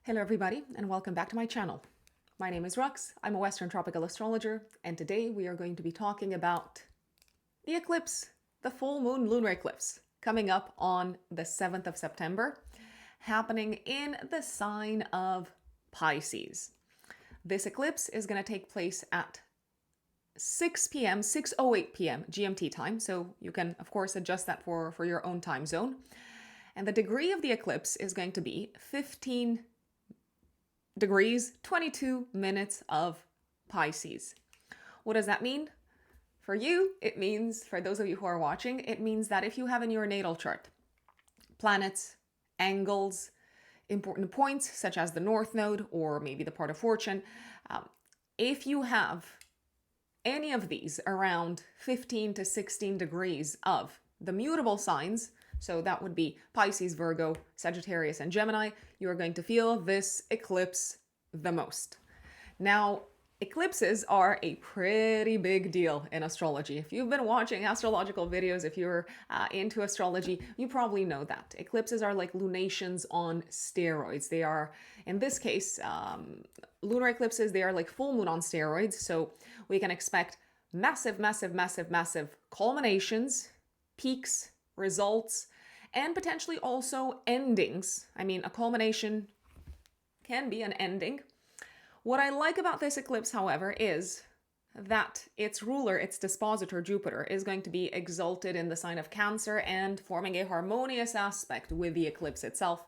Hello everybody and welcome back to my channel. My name is Rux, I'm a Western tropical astrologer, and today we are going to be talking about the eclipse, the full moon lunar eclipse, coming up on the 7th of September, happening in the sign of Pisces. This eclipse is going to take place at 6 p.m., 6:08 p.m. GMT time, so you can of course adjust that for your own time zone. And the degree of the eclipse is going to be 15 degrees, 22 minutes of Pisces. What does that mean? For you, it means, for those of you who are watching, it means that if you have in your natal chart planets, angles, important points such as the North Node or maybe the part of fortune, if you have any of these around 15 to 16 degrees of the mutable signs, so that would be Pisces, Virgo, Sagittarius, and Gemini, you are going to feel this eclipse the most. Now, eclipses are a pretty big deal in astrology. If you've been watching astrological videos, if you're into astrology, you probably know that. Eclipses are like lunations on steroids. They are, in this case, lunar eclipses, they are like full moon on steroids. So we can expect massive, massive, massive, massive culminations, peaks, results, and potentially also endings. I mean, a culmination can be an ending. What I like about this eclipse, however, is that its ruler, its dispositor, Jupiter, is going to be exalted in the sign of Cancer and forming a harmonious aspect with the eclipse itself,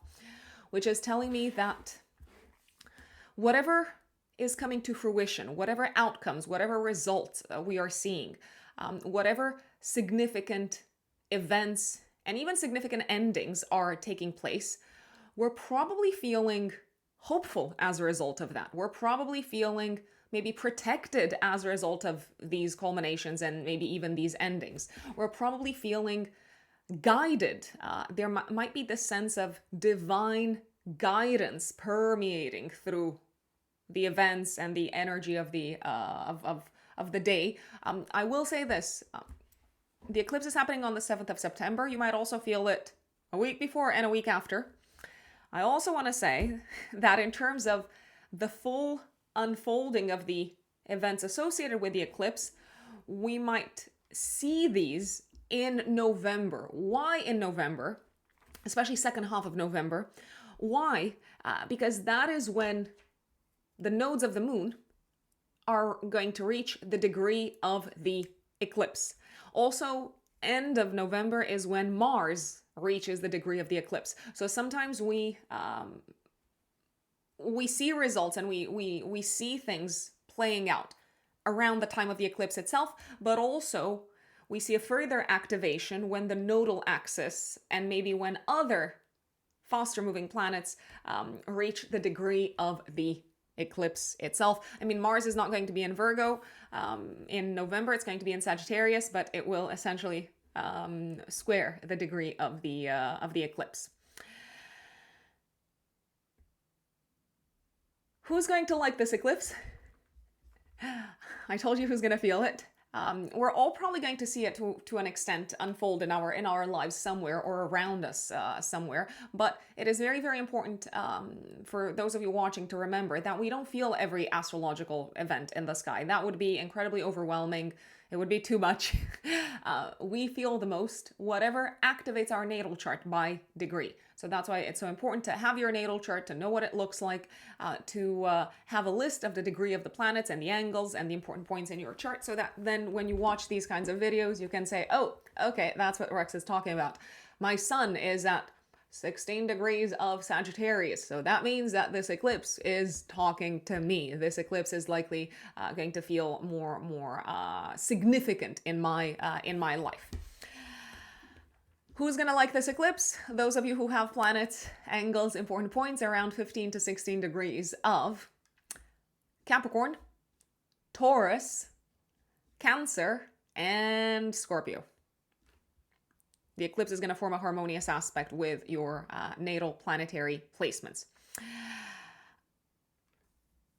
which is telling me that whatever is coming to fruition, whatever outcomes, whatever results we are seeing, whatever significant events and even significant endings are taking place, we're probably feeling hopeful as a result of that. We're probably feeling maybe protected as a result of these culminations and maybe even these endings. We're probably feeling guided. There might be this sense of divine guidance permeating through the events and the energy of the of the day. I will say this. The eclipse is happening on the 7th of September. You might also feel it a week before and a week after. I also want to say that in terms of the full unfolding of the events associated with the eclipse, we might see these in November. Why in November? Especially second half of November. Why? Because that is when the nodes of the moon are going to reach the degree of the eclipse. Also, end of November is when Mars reaches the degree of the eclipse. So sometimes we see results and we see things playing out around the time of the eclipse itself, but also we see a further activation when the nodal axis and maybe when other faster moving planets reach the degree of the eclipse itself. I mean, Mars is not going to be in Virgo in November. It's going to be in Sagittarius, but it will essentially square the degree of the eclipse. Who's going to like this eclipse? I told you who's going to feel it. We're all probably going to see it to an extent unfold in our lives somewhere or around us somewhere. But it is very, very important for those of you watching to remember that we don't feel every astrological event in the sky. That would be incredibly overwhelming. It would be too much. We feel the most whatever activates our natal chart by degree. So that's why it's so important to have your natal chart, to know what it looks like, to have a list of the degree of the planets and the angles and the important points in your chart, so that then when you watch these kinds of videos, you can say, oh, okay, that's what Rex is talking about. My sun is at 16 degrees of Sagittarius. So that means that this eclipse is talking to me. This eclipse is likely going to feel more significant in my life. Who's going to like this eclipse? Those of you who have planets, angles, important points around 15 to 16 degrees of Capricorn, Taurus, Cancer, and Scorpio. The eclipse is going to form a harmonious aspect with your natal planetary placements.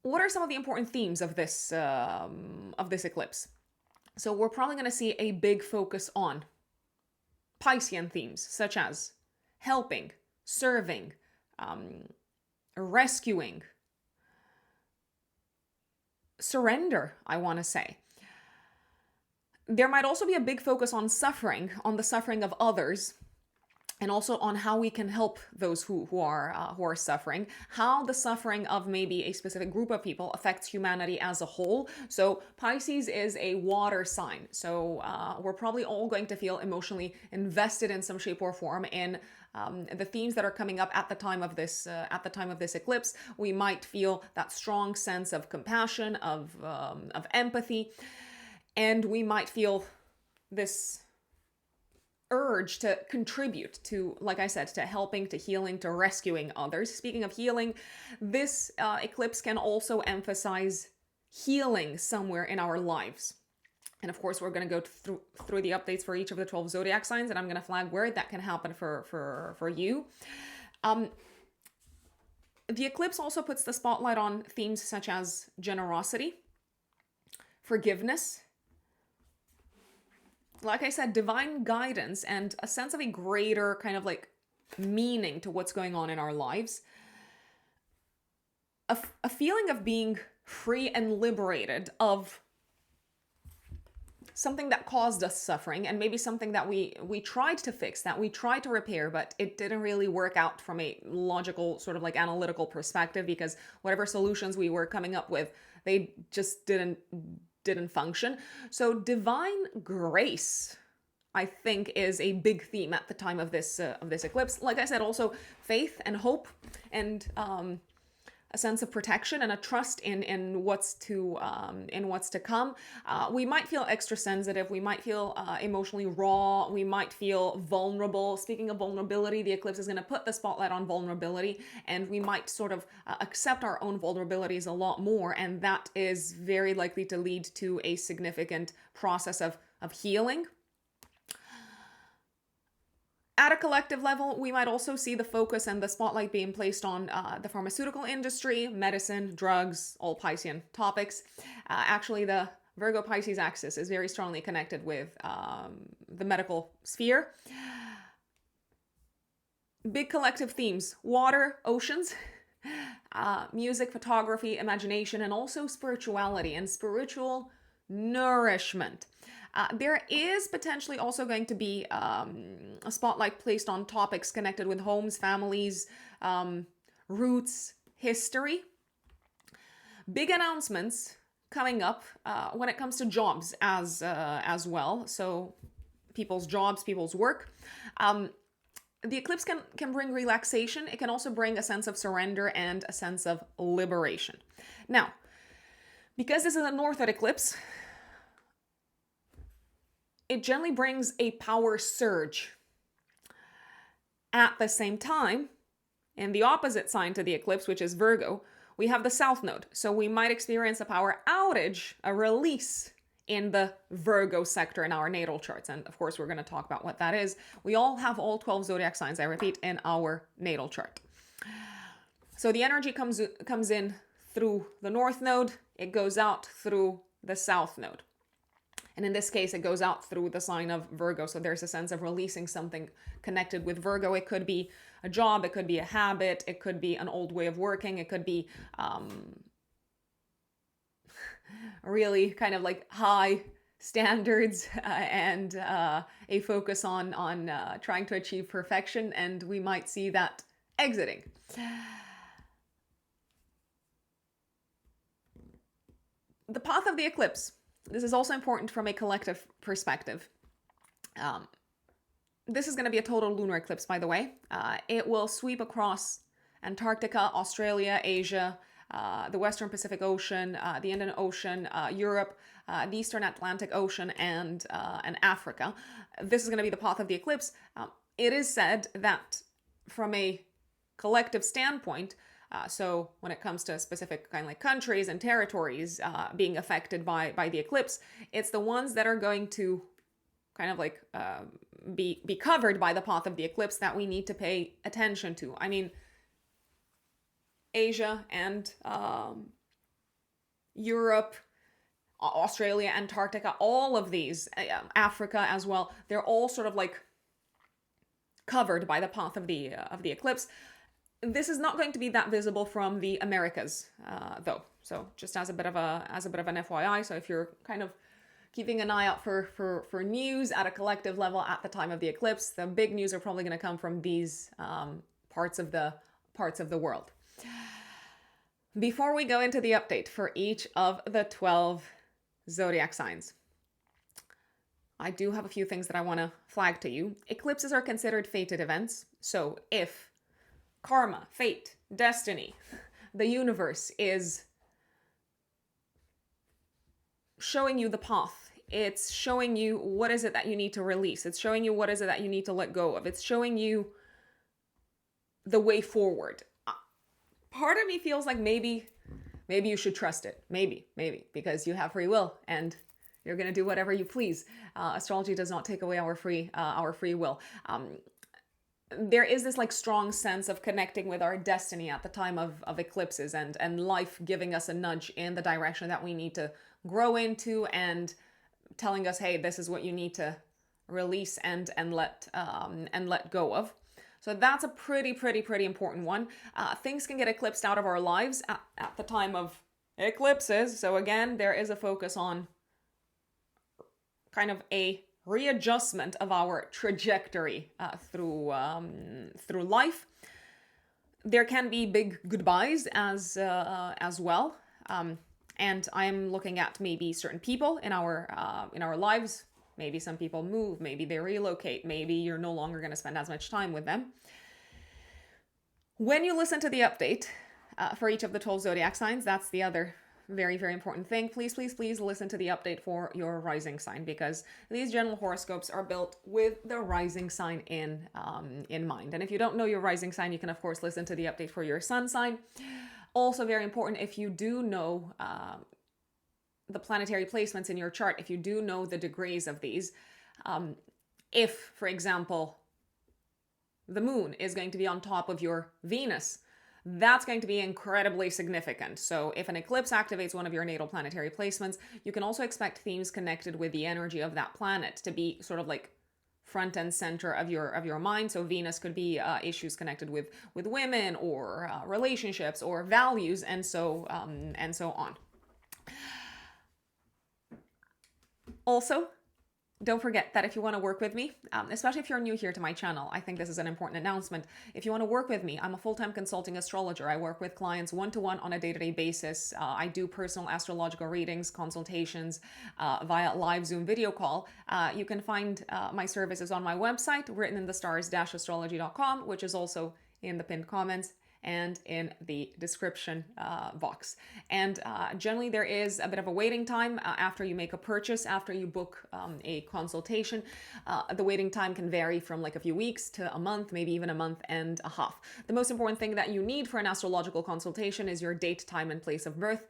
What are some of the important themes of this eclipse? So we're probably going to see a big focus on Piscean themes, such as helping, serving, rescuing, surrender, I want to say. There might also be a big focus on suffering, on the suffering of others, and also on how we can help those who are suffering, how the suffering of maybe a specific group of people affects humanity as a whole. So Pisces is a water sign, so we're probably all going to feel emotionally invested in some shape or form in the themes that are coming up at the time of this eclipse. We might feel that strong sense of compassion, of empathy, and we might feel this urge to contribute to, like I said, to helping, to healing, to rescuing others. Speaking of healing, this eclipse can also emphasize healing somewhere in our lives. And of course, we're going to go through the updates for each of the 12 zodiac signs, and I'm going to flag where that can happen for you. The eclipse also puts the spotlight on themes such as generosity, forgiveness, like I said, divine guidance, and a sense of a greater kind of like meaning to what's going on in our lives. A feeling of being free and liberated of something that caused us suffering, and maybe something that we tried to fix, that we tried to repair, but it didn't really work out from a logical, sort of like analytical perspective, because whatever solutions we were coming up with, they just didn't function. So divine grace, I think, is a big theme at the time of this eclipse. Like I said, also faith and hope, and a sense of protection and a trust in what's to come. We might feel extra sensitive. We might feel emotionally raw. We might feel vulnerable. Speaking of vulnerability, the eclipse is going to put the spotlight on vulnerability, and we might sort of accept our own vulnerabilities a lot more, and that is very likely to lead to a significant process of healing. At a collective level, we might also see the focus and the spotlight being placed on the pharmaceutical industry, medicine, drugs, all Piscean topics. Actually, the Virgo-Pisces axis is very strongly connected with the medical sphere. Big collective themes: water, oceans, music, photography, imagination, and also spirituality and spiritual nourishment. There is potentially also going to be a spotlight placed on topics connected with homes, families, roots, history. Big announcements coming up when it comes to jobs as well. So people's jobs, people's work. The eclipse can bring relaxation. It can also bring a sense of surrender and a sense of liberation. Now, because this is a northern eclipse, it generally brings a power surge. At the same time, in the opposite sign to the eclipse, which is Virgo, we have the South Node. So we might experience a power outage, a release in the Virgo sector in our natal charts. And of course, we're going to talk about what that is. We all have all 12 zodiac signs, I repeat, in our natal chart. So the energy comes in through the North Node. It goes out through the South Node. And in this case, it goes out through the sign of Virgo. So there's a sense of releasing something connected with Virgo. It could be a job. It could be a habit. It could be an old way of working. It could be really kind of like high standards and a focus on trying to achieve perfection. And we might see that exiting. The path of the eclipse. This is also important from a collective perspective. This is going to be a total lunar eclipse, by the way. It will sweep across Antarctica, Australia, Asia, the Western Pacific Ocean, the Indian Ocean, Europe, the Eastern Atlantic Ocean, and Africa. This is going to be the path of the eclipse. It is said that from a collective standpoint, so when it comes to specific kind of like countries and territories being affected by the eclipse, it's the ones that are going to kind of like be covered by the path of the eclipse that we need to pay attention to. I mean, Asia and Europe, Australia, Antarctica, all of these, Africa as well, they're all sort of like covered by the path of the eclipse. This is not going to be that visible from the Americas, though. So just as a bit of an FYI. So if you're kind of keeping an eye out for news at a collective level at the time of the eclipse, the big news are probably going to come from these parts of the world. Before we go into the update for each of the 12 zodiac signs, I do have a few things that I want to flag to you. Eclipses are considered fated events. So if karma, fate, destiny, the universe is showing you the path, it's showing you what is it that you need to release, it's showing you what is it that you need to let go of, it's showing you the way forward. Part of me feels like maybe you should trust it. Maybe, because you have free will and you're going to do whatever you please. Astrology does not take away our free will. There is this like strong sense of connecting with our destiny at the time of eclipses, and life giving us a nudge in the direction that we need to grow into, and telling us, hey, this is what you need to release and let go of. So that's a pretty important one. Things can get eclipsed out of our lives at the time of eclipses. So again, there is a focus on kind of a readjustment of our trajectory through life. There can be big goodbyes as well. And I'm looking at maybe certain people in our lives. Maybe some people move, maybe they relocate, maybe you're no longer going to spend as much time with them. When you listen to the update for each of the 12 zodiac signs, that's the other very important thing. Please listen to the update for your rising sign, because these general horoscopes are built with the rising sign in mind. And if you don't know your rising sign, you can of course listen to the update for your sun sign. Also very important, if you do know the planetary placements in your chart, if you do know the degrees of these, if, for example, the moon is going to be on top of your Venus, that's going to be incredibly significant. So if an eclipse activates one of your natal planetary placements, you can also expect themes connected with the energy of that planet to be sort of like front and center of your mind. So Venus could be issues connected with women, or relationships, or values, and so on. Also, don't forget that if you want to work with me, especially if you're new here to my channel, I think this is an important announcement. If you want to work with me, I'm a full-time consulting astrologer. I work with clients one-to-one on a day-to-day basis. I do personal astrological readings, consultations via live Zoom video call. You can find my services on my website, written in the stars-astrology.com, which is also in the pinned comments and in the description box. And generally there is a bit of a waiting time after you make a purchase, after you book a consultation. The waiting time can vary from like a few weeks to a month, maybe even a month and a half. The most important thing that you need for an astrological consultation is your date, time, and place of birth.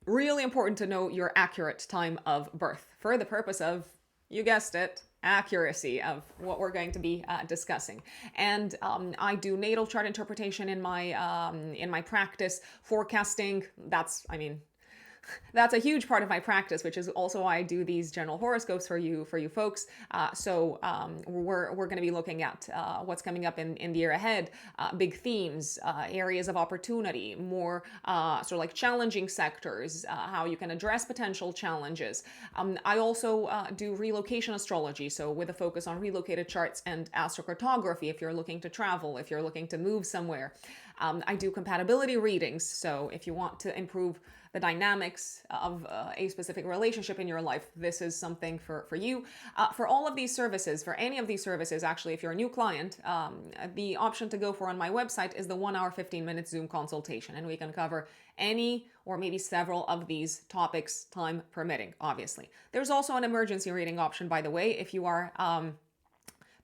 Really important to know your accurate time of birth for the purpose of, you guessed it, accuracy of what we're going to be discussing. And I do natal chart interpretation in my practice. Forecasting, that's a huge part of my practice, which is also why I do these general horoscopes for you folks. So we're going to be looking at what's coming up in the year ahead, big themes, areas of opportunity, more sort of like challenging sectors, how you can address potential challenges. I also do relocation astrology, so with a focus on relocated charts and astrocartography if you're looking to travel, if you're looking to move somewhere. I do compatibility readings, so if you want to improve the dynamics of a specific relationship in your life, this is something for you. For all of these services, for any of these services, actually, if you're a new client, the option to go for on my website is the 1 hour, 15-minute Zoom consultation. And we can cover any or maybe several of these topics, time permitting, obviously. There's also an emergency reading option, by the way, if you are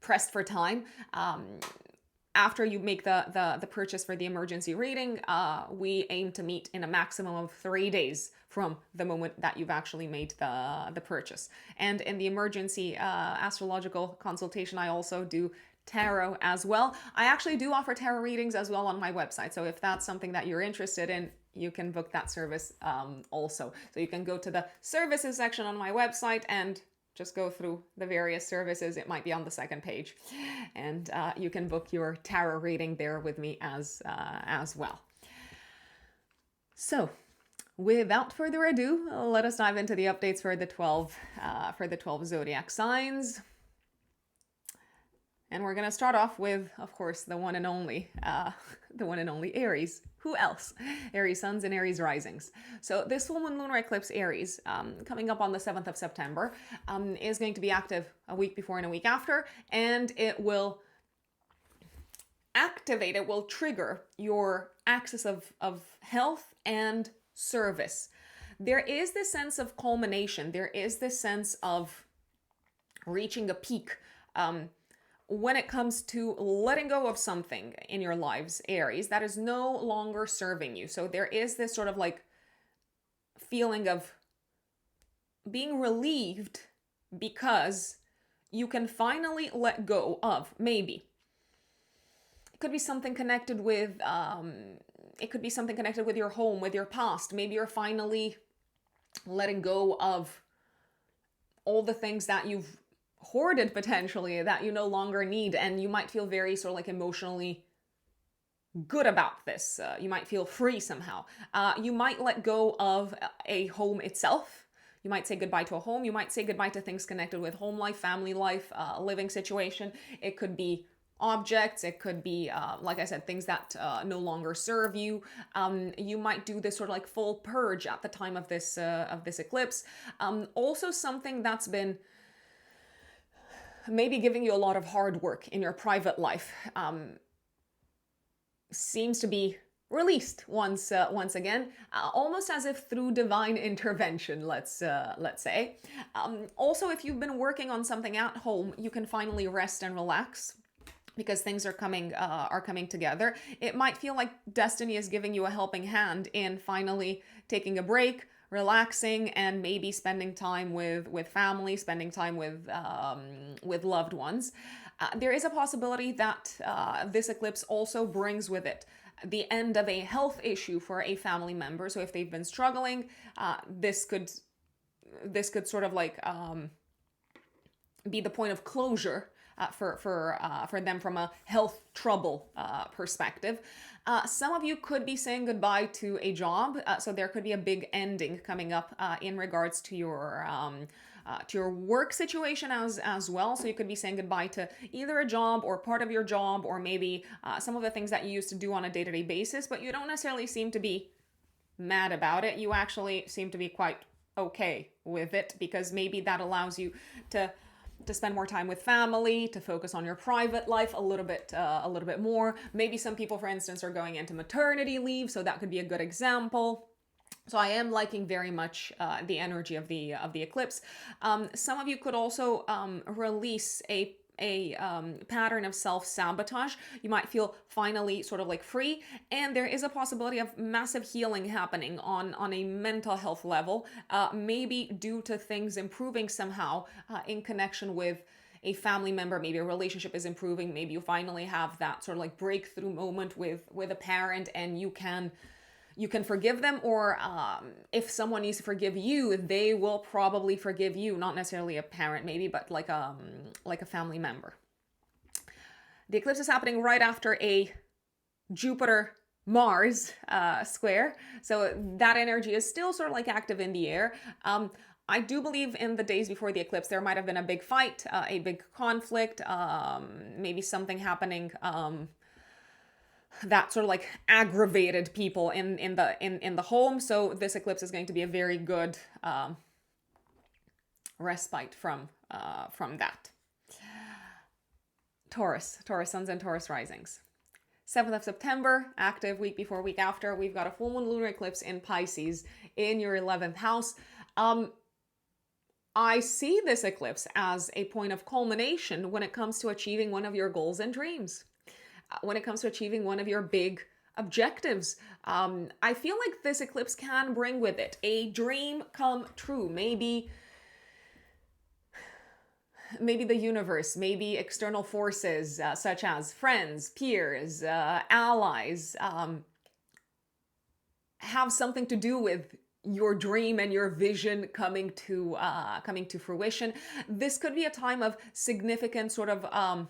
pressed for time. After you make the purchase for the emergency reading, we aim to meet in a maximum of 3 days from the moment that you've actually made the purchase. And in the emergency astrological consultation, I also do tarot as well. I actually do offer tarot readings as well on my website. So if that's something that you're interested in, you can book that service also. So you can go to the services section on my website and just go through the various services. It might be on the second page, and you can book your tarot reading there with me as well. So, without further ado, let us dive into the updates for the 12 zodiac signs. And we're going to start off with, of course, the one and only Aries. Who else? Aries suns and Aries risings. So this full moon lunar eclipse Aries, coming up on the 7th of September, is going to be active a week before and a week after, and it will activate, it will trigger your axis of health and service. There is this sense of culmination. There is this sense of reaching a peak, when it comes to letting go of something in your lives, Aries, that is no longer serving you. So there is this sort of like feeling of being relieved because you can finally let go of, maybe. It could be something connected with, your home, with your past. Maybe you're finally letting go of all the things that you've hoarded potentially, that you no longer need, and you might feel very sort of like emotionally good about this. You might feel free somehow. You might let go of a home itself. You might say goodbye to a home. You might say goodbye to things connected with home life, family life, living situation. It could be objects. It could be, like I said, things that no longer serve you. You might do this sort of like full purge at the time of this eclipse. Also something that's been maybe giving you a lot of hard work in your private life, seems to be released once again, almost as if through divine intervention, let's say. Also, if you've been working on something at home, you can finally rest and relax because things are coming together. It might feel like destiny is giving you a helping hand in finally taking a break, relaxing, and maybe spending time with family, spending time with loved ones. There is a possibility that this eclipse also brings with it the end of a health issue for a family member. So if they've been struggling, this could sort of like be the point of closure for them from a health trouble perspective. Some of you could be saying goodbye to a job, so there could be a big ending coming up in regards to your work situation as well. So you could be saying goodbye to either a job or part of your job, or maybe some of the things that you used to do on a day-to-day basis, but you don't necessarily seem to be mad about it. You actually seem to be quite okay with it, because maybe that allows you to spend more time with family, to focus on your private life a little bit more. Maybe some people, for instance, are going into maternity leave, so that could be a good example. So I am liking very much the energy of the eclipse. Some of you could also release a pattern of self-sabotage. You might feel finally sort of like free, and there is a possibility of massive healing happening on a mental health level, maybe due to things improving somehow in connection with a family member. Maybe a relationship is improving. Maybe you finally have that sort of like breakthrough moment with a parent, and you can forgive them, or if someone needs to forgive you, they will probably forgive you. Not necessarily a parent, maybe, but like a family member. The eclipse is happening right after a Jupiter-Mars square, so that energy is still sort of like active in the air. I do believe in the days before the eclipse, there might have been a big fight, a big conflict, maybe something happening that sort of like aggravated people in the home. So this eclipse is going to be a very good respite from that. Taurus suns and Taurus risings. 7th of September, active week before, week after. We've got a full moon lunar eclipse in Pisces in your 11th house. I see this eclipse as a point of culmination when it comes to achieving one of your goals and dreams. When it comes to achieving one of your big objectives. I feel like this eclipse can bring with it a dream come true. Maybe the universe, maybe external forces such as friends, peers, allies, have something to do with your dream and your vision coming to fruition. This could be a time of significant sort of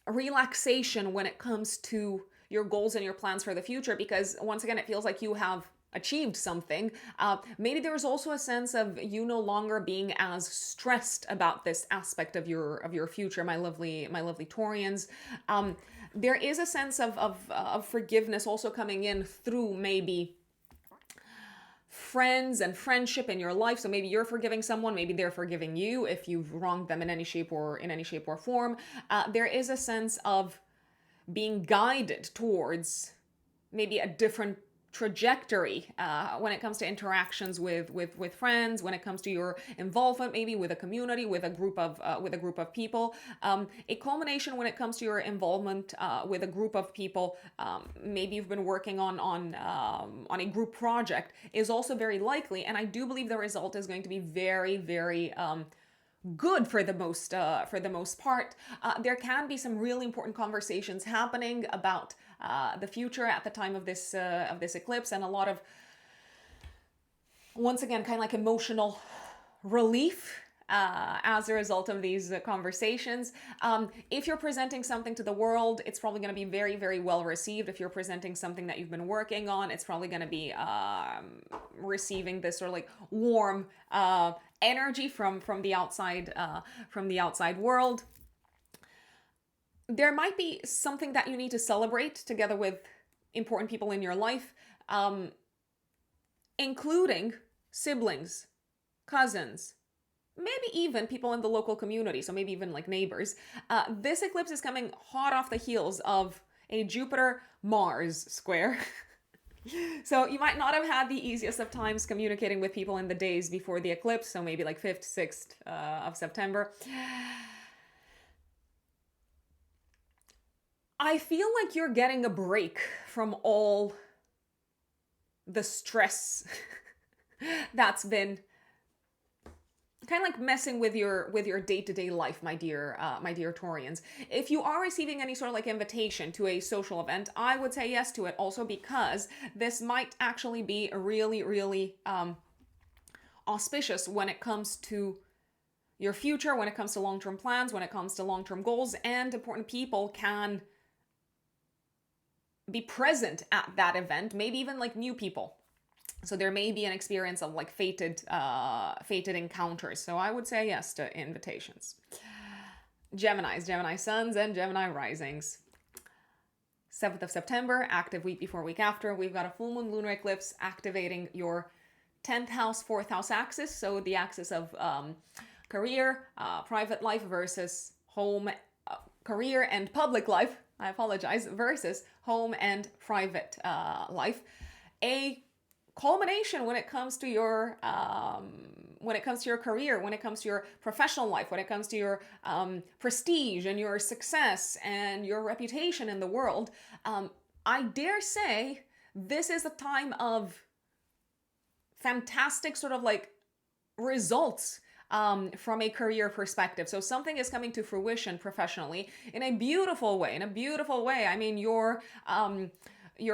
relaxation when it comes to your goals and your plans for the future, because once again, it feels like you have achieved something. Maybe there is also a sense of you no longer being as stressed about this aspect of your future, my lovely Taurians. There is a sense of forgiveness also coming in through maybe friends and friendship in your life. So maybe you're forgiving someone, maybe they're forgiving you if you've wronged them in any shape or form. There is a sense of being guided towards maybe a different trajectory when it comes to interactions with friends, when it comes to your involvement maybe with a community, with a group of people. A culmination when it comes to your involvement with a group of people, maybe you've been working on a group project, is also very likely, and I do believe the result is going to be very, very good for the most part. There can be some really important conversations happening about the future at the time of this eclipse, and a lot of, once again, kind of like emotional relief as a result of these conversations. If you're presenting something to the world, it's probably going to be very, very well received. If you're presenting something that you've been working on, it's probably going to be receiving this sort of like warm energy from the outside world. There might be something that you need to celebrate together with important people in your life, including siblings, cousins, maybe even people in the local community, so maybe even like neighbors. This eclipse is coming hot off the heels of a Jupiter-Mars square. So you might not have had the easiest of times communicating with people in the days before the eclipse, so maybe like 5th, 6th of September. I feel like you're getting a break from all the stress that's been kind of like messing with your day-to-day life, my dear Taurians. If you are receiving any sort of like invitation to a social event, I would say yes to it, also because this might actually be really, really auspicious when it comes to your future, when it comes to long-term plans, when it comes to long-term goals, and important people can be present at that event, maybe even like new people. So there may be an experience of like fated encounters. So I would say yes to invitations. Gemini suns and Gemini risings. 7th of September, active week before, week after. We've got a full moon lunar eclipse activating your 10th house, 4th house axis. So the axis of career, private life versus home, career and public life. I apologize, versus home and private life. A culmination when it comes to your career, when it comes to your professional life, when it comes to your prestige and your success and your reputation in the world. I dare say this is a time of fantastic sort of like results from a career perspective. So something is coming to fruition professionally in a beautiful way. I mean, your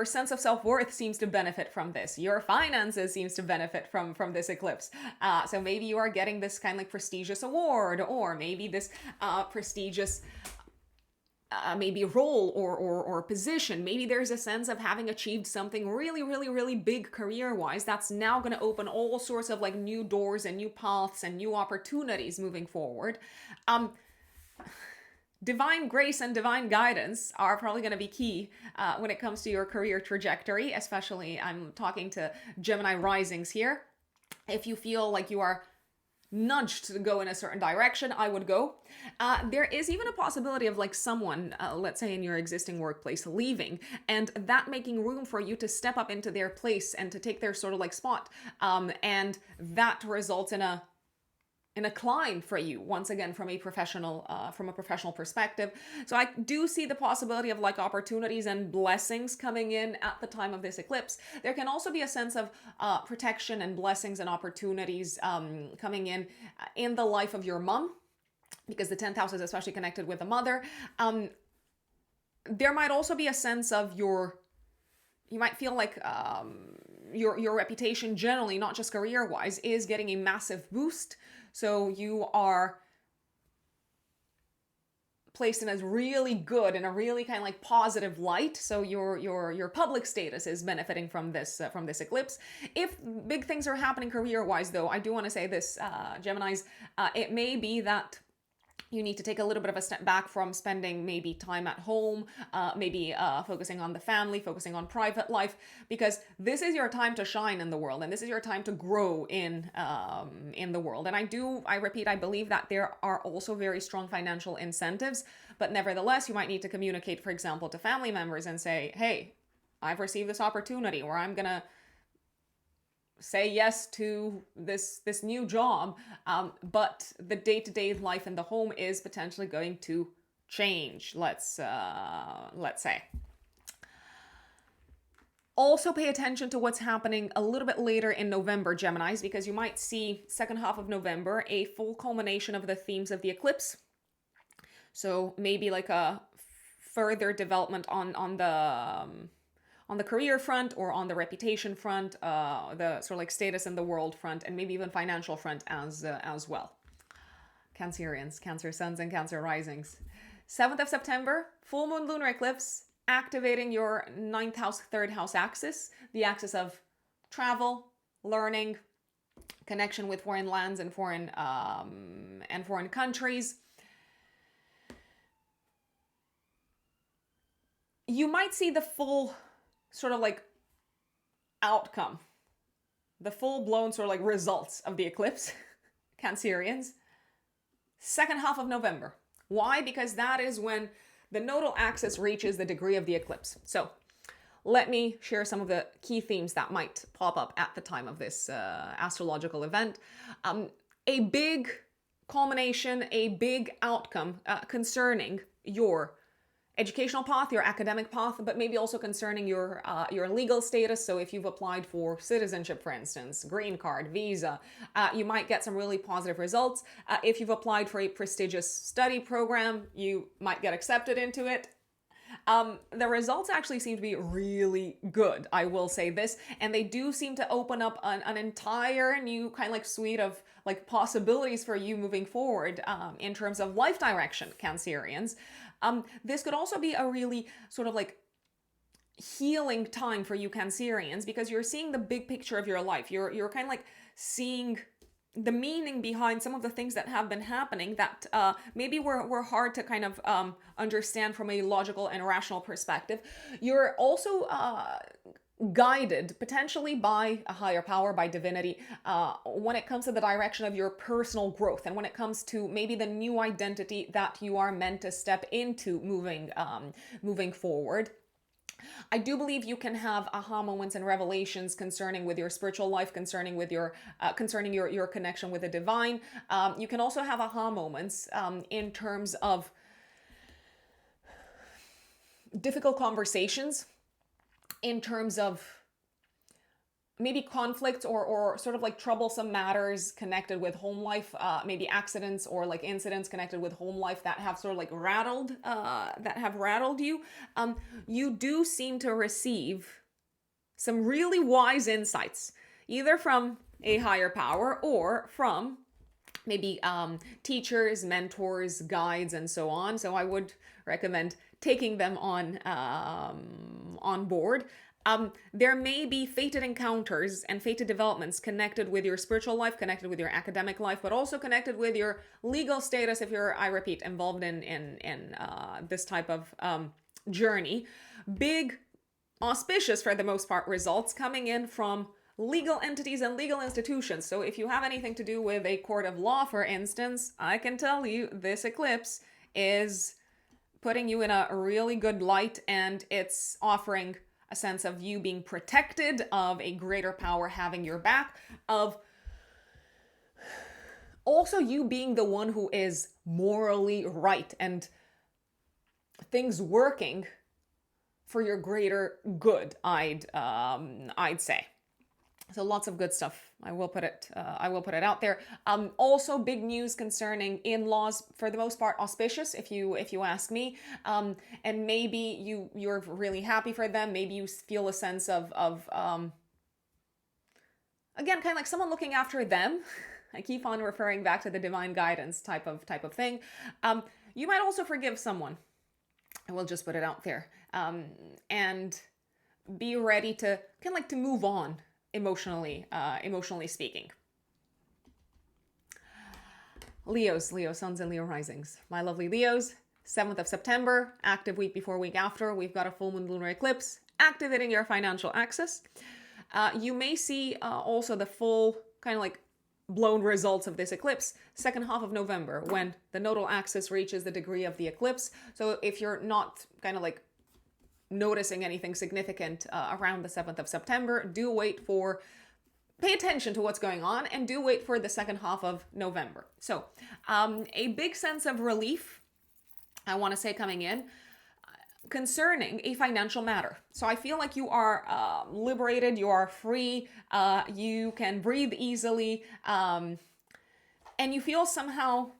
sense of self-worth seems to benefit from this. Your finances seems to benefit from this eclipse. So maybe you are getting this kind of like prestigious award, or maybe this prestigious maybe role or position. Maybe there's a sense of having achieved something really, really, really big career-wise that's now going to open all sorts of like new doors and new paths and new opportunities moving forward. Divine grace and divine guidance are probably going to be key when it comes to your career trajectory, especially I'm talking to Gemini risings here. If you feel like you are nudged to go in a certain direction, I would go. There is even a possibility of like someone, let's say in your existing workplace, leaving, and that making room for you to step up into their place and to take their sort of like spot. And that results in a climb for you, once again, from a professional perspective. So I do see the possibility of like opportunities and blessings coming in at the time of this eclipse. There can also be a sense of protection and blessings and opportunities coming in the life of your mom, because the 10th house is especially connected with the mother. There might also be a sense of your you might feel like your reputation generally, not just career-wise, is getting a massive boost. So you are placed in as really good and a really kind of like positive light. So your public status is benefiting from this eclipse. If big things are happening career-wise, though, I do want to say this, Geminis, it may be that you need to take a little bit of a step back from spending maybe time at home, maybe focusing on the family, focusing on private life, because this is your time to shine in the world, and this is your time to grow in the world. And I repeat, I believe that there are also very strong financial incentives, but nevertheless, you might need to communicate, for example, to family members and say, hey, I've received this opportunity, or I'm gonna say yes to this new job, but the day-to-day life in the home is potentially going to change, let's say. Also pay attention to what's happening a little bit later in November, Geminis, because you might see second half of November a full culmination of the themes of the eclipse. So maybe like a further development on the career front, or on the reputation front, the sort of like status in the world front, and maybe even financial front as well. Cancerians, Cancer suns and Cancer risings. 7th of September, full moon lunar eclipse, activating your 9th house, 3rd house axis, the axis of travel, learning, connection with foreign lands and foreign countries. You might see the full sort of like outcome, the full-blown sort of like results of the eclipse, Cancerians, second half of November. Why? Because that is when the nodal axis reaches the degree of the eclipse. So let me share some of the key themes that might pop up at the time of this astrological event. A big culmination, a big outcome concerning your educational path, your academic path, but maybe also concerning your legal status. So if you've applied for citizenship, for instance, green card, visa, you might get some really positive results. If you've applied for a prestigious study program, you might get accepted into it. The results actually seem to be really good, I will say this, and they do seem to open up an entire new kind of like suite of like possibilities for you moving forward in terms of life direction, Cancerians. This could also be a really sort of like healing time for you, Cancerians, because you're seeing the big picture of your life. You're kind of like seeing the meaning behind some of the things that have been happening that maybe were hard to kind of understand from a logical and rational perspective. You're also guided potentially by a higher power, by divinity, when it comes to the direction of your personal growth, and when it comes to maybe the new identity that you are meant to step into moving forward. I do believe you can have aha moments and revelations concerning with your spiritual life, concerning with your connection with the divine. You can also have aha moments in terms of difficult conversations, in terms of maybe conflicts or sort of like troublesome matters connected with home life, maybe accidents or like incidents connected with home life that have sort of like rattled you. You do seem to receive some really wise insights, either from a higher power or from maybe teachers, mentors, guides, and so on. So I would recommend taking them on board. There may be fated encounters and fated developments connected with your spiritual life, connected with your academic life, but also connected with your legal status if you're, I repeat, involved in this type of journey. Big, auspicious for the most part results coming in from legal entities and legal institutions. So if you have anything to do with a court of law, for instance, I can tell you this eclipse is putting you in a really good light, and it's offering a sense of you being protected, of a greater power having your back, of also you being the one who is morally right, and things working for your greater good, I'd say. So lots of good stuff. I will put it out there. Also, big news concerning in-laws, for the most part auspicious, if you ask me. And maybe you're really happy for them. Maybe you feel a sense of again, kind of like someone looking after them. I keep on referring back to the divine guidance type of thing. You might also forgive someone. I will just put it out there. And be ready to kind of like to move on emotionally speaking. Leo suns and Leo risings. My lovely Leos, 7th of September, active week before, week after. We've got a full moon lunar eclipse activating your financial axis. You may see also the full kind of like blown results of this eclipse second half of November, when the nodal axis reaches the degree of the eclipse. So if you're not kind of like noticing anything significant around the 7th of September, pay attention to what's going on, and do wait for the second half of November. So a big sense of relief, I want to say, coming in concerning a financial matter. So I feel like you are liberated, you are free, you can breathe easily, and you feel somehow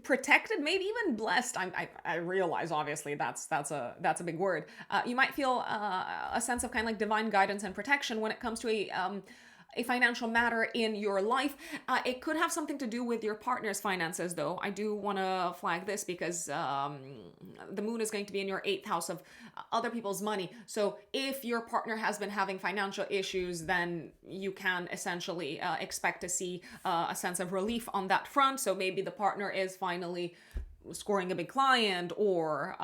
protected, maybe even blessed. I realize, obviously, that's a big word. You might feel a sense of kind of like divine guidance and protection when it comes to a financial matter in your life. It could have something to do with your partner's finances, though. I do want to flag this because the moon is going to be in your 8th house of other people's money. So if your partner has been having financial issues, then you can essentially expect to see a sense of relief on that front. So maybe the partner is finally scoring a big client, or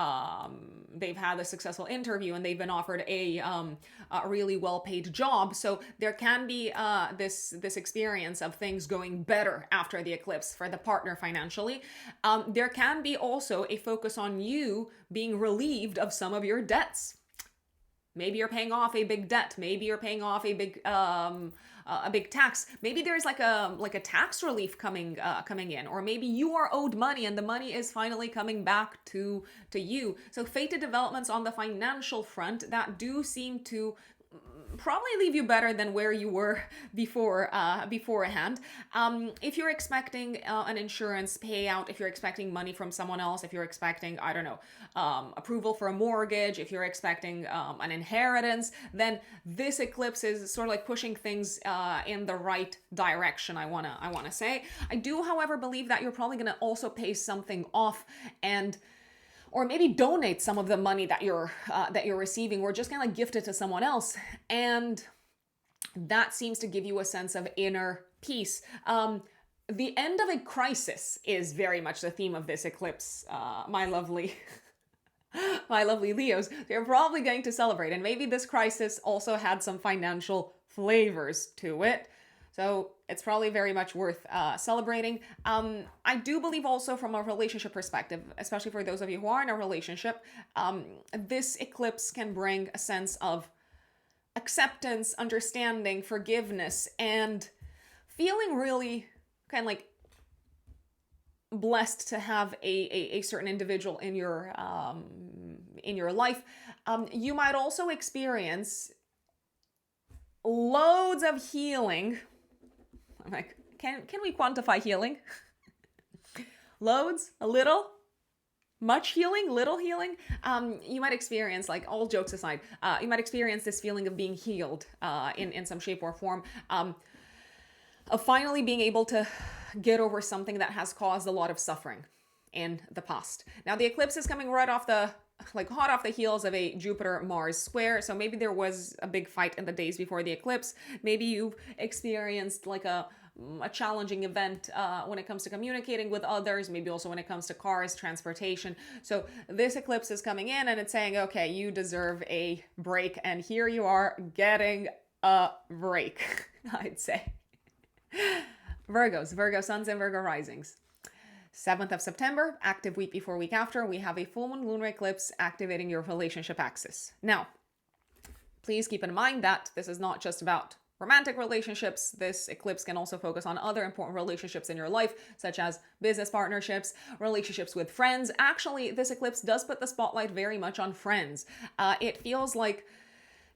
they've had a successful interview and they've been offered a really well-paid job. So there can be this experience of things going better after the eclipse for the partner financially. There can be also a focus on you being relieved of some of your debts. Maybe you're paying off a big debt. Maybe you're paying off a big tax. Maybe there's like a tax relief coming in, or maybe you are owed money and the money is finally coming back to you. So fated developments on the financial front that do seem to probably leave you better than where you were beforehand. If you're expecting an insurance payout, if you're expecting money from someone else, if you're expecting, I don't know, approval for a mortgage, if you're expecting an inheritance, then this eclipse is sort of like pushing things in the right direction, I wanna say. I do, however, believe that you're probably gonna also pay something off, or maybe donate some of the money that you're receiving, or just kind of like gift it to someone else. And that seems to give you a sense of inner peace. The end of a crisis is very much the theme of this eclipse, my lovely Leos. They're probably going to celebrate. And maybe this crisis also had some financial flavors to it. So it's probably very much worth celebrating. I do believe also, from a relationship perspective, especially for those of you who are in a relationship, this eclipse can bring a sense of acceptance, understanding, forgiveness, and feeling really kind of like blessed to have a certain individual in your life. You might also experience loads of healing. I'm like, can we quantify healing? Loads? A little? Much healing? Little healing? You might experience, like, all jokes aside, you might experience this feeling of being healed in some shape or form, of finally being able to get over something that has caused a lot of suffering in the past. Now, the eclipse is coming right off hot off the heels of a Jupiter-Mars square. So maybe there was a big fight in the days before the eclipse. Maybe you've experienced like a challenging event when it comes to communicating with others, maybe also when it comes to cars, transportation. So this eclipse is coming in and it's saying, okay, you deserve a break. And here you are getting a break, I'd say. Virgo suns and Virgo risings. 7th of September, active week before, week after, we have a full moon lunar eclipse activating your relationship axis. Now, please keep in mind that this is not just about romantic relationships. This eclipse can also focus on other important relationships in your life, such as business partnerships, relationships with friends. Actually, this eclipse does put the spotlight very much on friends. It feels like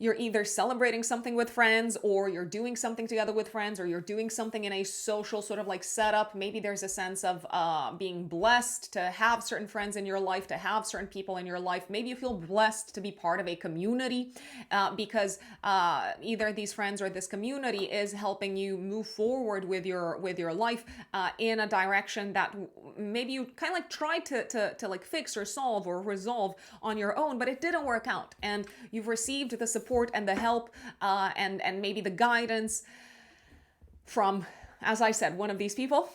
you're either celebrating something with friends, or you're doing something together with friends, or you're doing something in a social sort of like setup. Maybe there's a sense of being blessed to have certain friends in your life, to have certain people in your life. Maybe you feel blessed to be part of a community because either these friends or this community is helping you move forward with your life in a direction that maybe you kind of like tried to like fix or solve or resolve on your own, but it didn't work out, and you've received the support and the help and maybe the guidance from, as I said, one of these people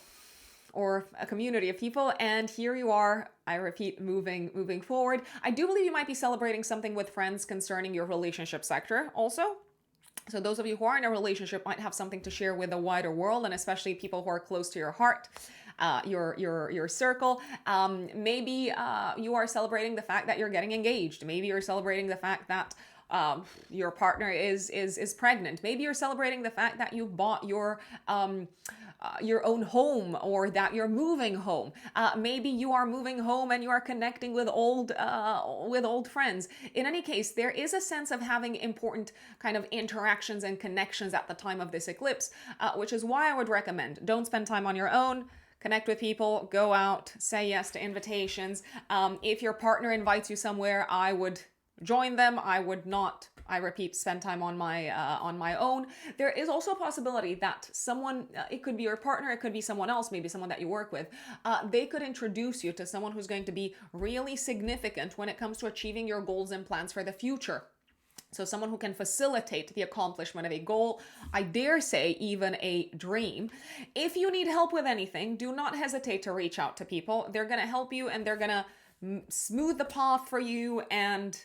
or a community of people, and here you are, I repeat, moving forward. I do believe you might be celebrating something with friends concerning your relationship sector also. So those of you who are in a relationship might have something to share with the wider world, and especially people who are close to your heart, your circle. Maybe you are celebrating the fact that you're getting engaged. Maybe you're celebrating the fact that your partner is pregnant. Maybe you're celebrating the fact that you bought your own home, or that you're moving home. Maybe you are moving home and you are connecting with old friends. In any case, there is a sense of having important kind of interactions and connections at the time of this eclipse, which is why I would recommend don't spend time on your own. Connect with people, go out, say yes to invitations. If your partner invites you somewhere, I would join them. I would not, I repeat, spend time on my own. There is also a possibility that someone, it could be your partner, it could be someone else, maybe someone that you work with, they could introduce you to someone who's going to be really significant when it comes to achieving your goals and plans for the future. So someone who can facilitate the accomplishment of a goal, I dare say even a dream. If you need help with anything, do not hesitate to reach out to people. They're going to help you, and they're going to smooth the path for you, and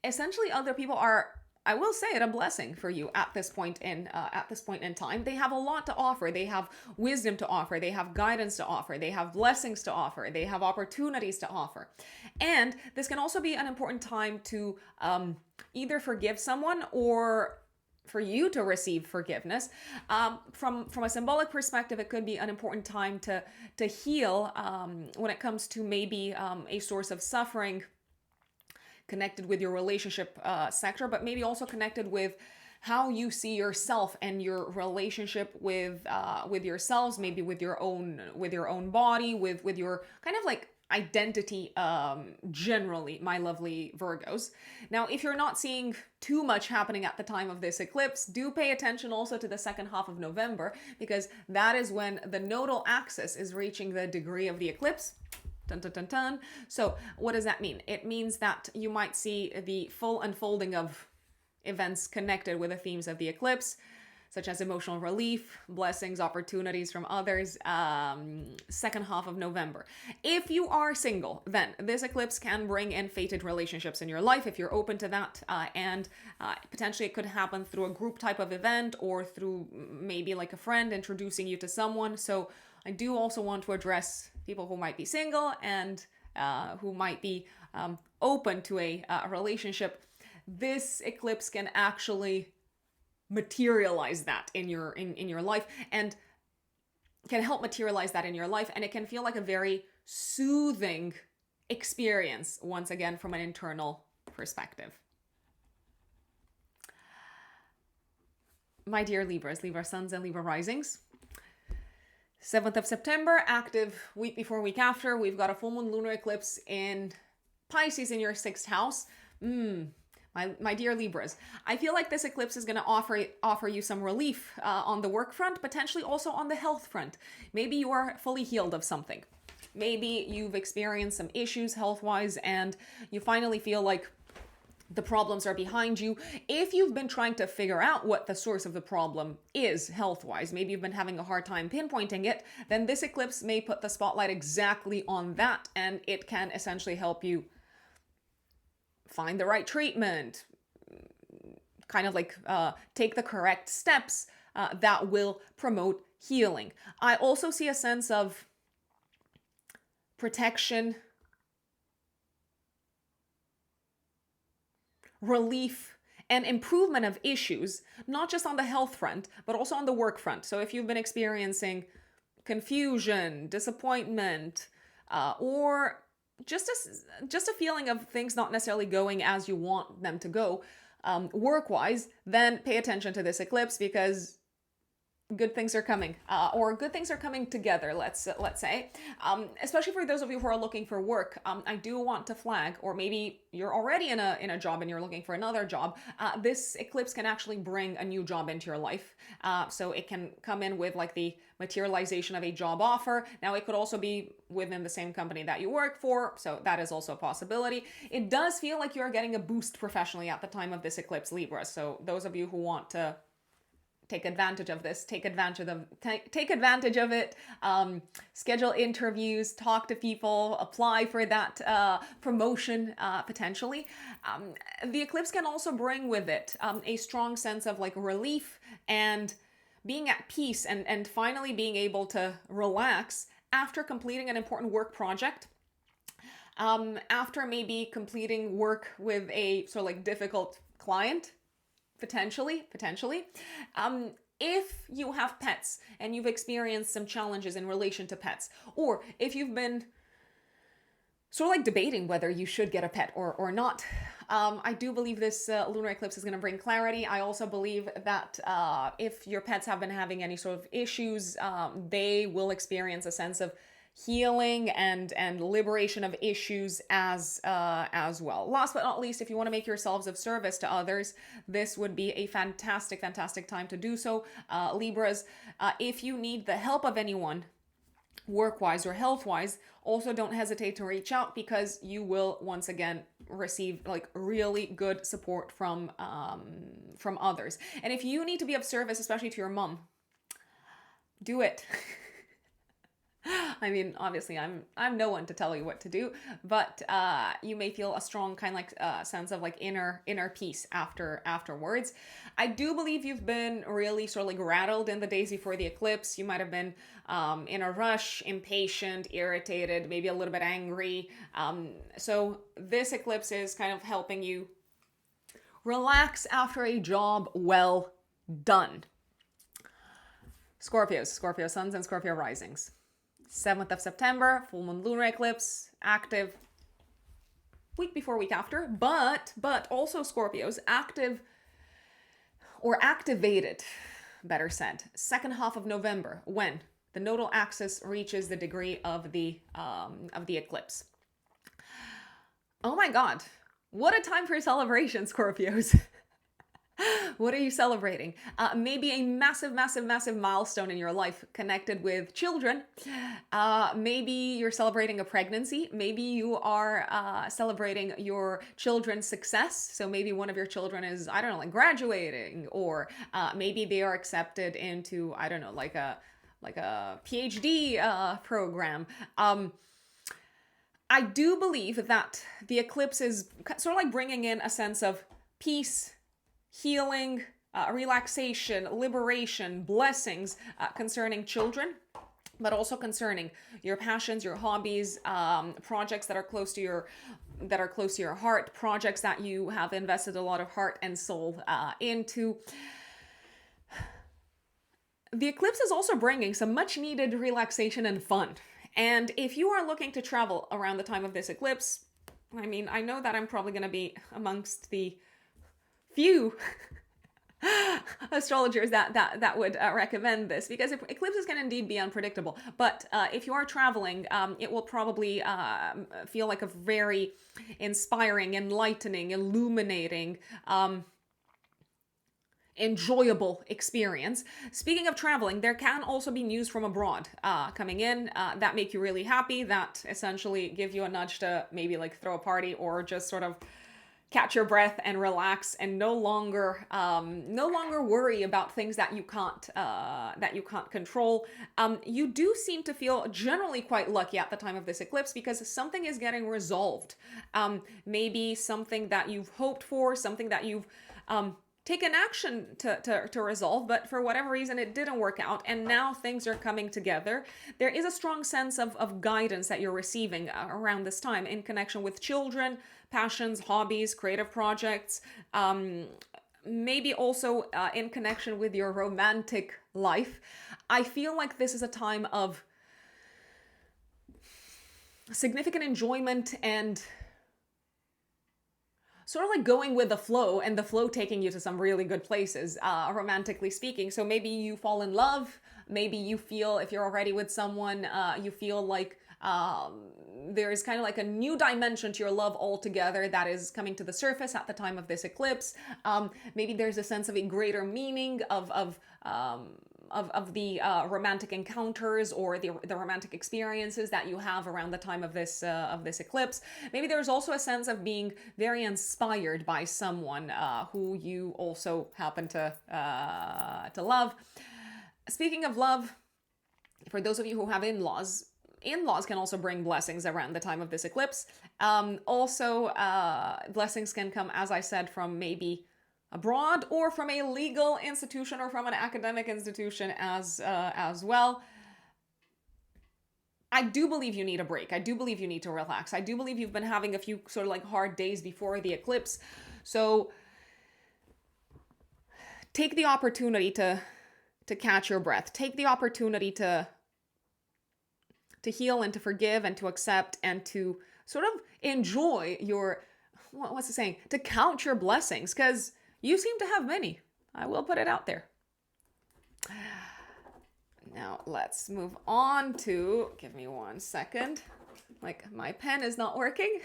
essentially other people are, I will say it, a blessing for you at this point in time. They have a lot to offer. They have wisdom to offer. They have guidance to offer. They have blessings to offer. They have opportunities to offer. And this can also be an important time to either forgive someone or for you to receive forgiveness. From a symbolic perspective, it could be an important time to heal when it comes to maybe a source of suffering connected with your relationship sector, but maybe also connected with how you see yourself and your relationship with yourselves, maybe with your own body, with your kind of like identity generally, my lovely Virgos. Now, if you're not seeing too much happening at the time of this eclipse, do pay attention also to the second half of November, because that is when the nodal axis is reaching the degree of the eclipse. Dun, dun, dun, dun. So what does that mean? It means that you might see the full unfolding of events connected with the themes of the eclipse, such as emotional relief, blessings, opportunities from others, second half of November. If you are single, then this eclipse can bring in fated relationships in your life if you're open to that, and potentially it could happen through a group type of event, or through maybe like a friend introducing you to someone. So I do also want to address people who might be single and who might be open to a relationship. This eclipse can actually materialize that in your life, and can help materialize that in your life, and it can feel like a very soothing experience, once again, from an internal perspective. My dear Libras, Libra suns and Libra risings, 7th of September, active week before, week after, we've got a full moon lunar eclipse in Pisces in your 6th house. My dear Libras, I feel like this eclipse is going to offer you some relief on the work front, potentially also on the health front. Maybe you are fully healed of something. Maybe you've experienced some issues health-wise, and you finally feel like the problems are behind you. If you've been trying to figure out what the source of the problem is health-wise, maybe you've been having a hard time pinpointing it, then this eclipse may put the spotlight exactly on that, and it can essentially help you find the right treatment, kind of like take the correct steps that will promote healing. I also see a sense of protection, relief, and improvement of issues, not just on the health front, but also on the work front. So if you've been experiencing confusion, disappointment, or just a feeling of things not necessarily going as you want them to go, work-wise, then pay attention to this eclipse, because good things are coming, or good things are coming together, let's say. Especially for those of you who are looking for work, I do want to flag, or maybe you're already in a job and you're looking for another job. This eclipse can actually bring a new job into your life. So it can come in with like the materialization of a job offer. Now, it could also be within the same company that you work for, so that is also a possibility. It does feel like you're getting a boost professionally at the time of this eclipse, Libra. So those of you who want to take advantage of this, take advantage of it, schedule interviews, talk to people, apply for that promotion potentially. The eclipse can also bring with it a strong sense of like relief and being at peace, and finally being able to relax after completing an important work project. After maybe completing work with a sort of like difficult client, potentially. If you have pets and you've experienced some challenges in relation to pets, or if you've been sort of like debating whether you should get a pet or not, I do believe this lunar eclipse is going to bring clarity. I also believe that if your pets have been having any sort of issues, they will experience a sense of healing and liberation of issues as well. Last but not least, if you want to make yourselves of service to others, this would be a fantastic time to do so. Libras, if you need the help of anyone, work-wise or health-wise, also don't hesitate to reach out, because you will once again receive like really good support from others. And if you need to be of service, especially to your mom, do it. I mean, obviously, I'm no one to tell you what to do, but you may feel a strong kind of like sense of like inner peace afterwards. I do believe you've been really sort of like rattled in the days before the eclipse. You might have been in a rush, impatient, irritated, maybe a little bit angry. So this eclipse is kind of helping you relax after a job well done. Scorpio suns and Scorpio risings. 7th of September, full moon lunar eclipse, active week before, week after, but also Scorpios active or activated, better said, second half of November, when the nodal axis reaches the degree of the eclipse. Oh my God, what a time for celebration, Scorpios. What are you celebrating? Maybe a massive milestone in your life connected with children. Maybe you're celebrating a pregnancy. Maybe you are celebrating your children's success. So maybe one of your children is, I don't know, like graduating, or maybe they are accepted into, I don't know, like a PhD program. I do believe that the eclipse is sort of like bringing in a sense of peace, healing, relaxation, liberation, blessings concerning children, but also concerning your passions, your hobbies, projects that are close to your heart, projects that you have invested a lot of heart and soul into. The eclipse is also bringing some much needed relaxation and fun. And if you are looking to travel around the time of this eclipse, I mean, I know that I'm probably going to be amongst the few astrologers that would recommend this, because eclipses can indeed be unpredictable. But if you are traveling, it will probably feel like a very inspiring, enlightening, illuminating, enjoyable experience. Speaking of traveling, there can also be news from abroad coming in that make you really happy, that essentially give you a nudge to maybe like throw a party, or just sort of catch your breath and relax, and no longer worry about things that you can't control. You do seem to feel generally quite lucky at the time of this eclipse, because something is getting resolved. Maybe something that you've hoped for, something that you've taken action to resolve, but for whatever reason it didn't work out, and now things are coming together. There is a strong sense of guidance that you're receiving around this time in connection with children, passions, hobbies, creative projects, maybe also in connection with your romantic life. I feel like this is a time of significant enjoyment and sort of like going with the flow, and the flow taking you to some really good places, romantically speaking. So maybe you fall in love. Maybe you feel, if you're already with someone, you feel like there's kind of like a new dimension to your love altogether that is coming to the surface at the time of this eclipse. Maybe there's a sense of a greater meaning of the romantic encounters or the romantic experiences that you have around the time of this eclipse. Maybe there's also a sense of being very inspired by someone who you also happen to love. Speaking of love, for those of you who have in-laws can also bring blessings around the time of this eclipse. Also, blessings can come, as I said, from maybe abroad or from a legal institution or from an academic institution as well. I do believe you need a break. I do believe you need to relax. I do believe you've been having a few sort of like hard days before the eclipse. So take the opportunity to catch your breath. Take the opportunity to heal and to forgive and to accept and to sort of enjoy your, what's the saying? To count your blessings, because you seem to have many. I will put it out there. Now let's move on to, give me 1 second. Like my pen is not working.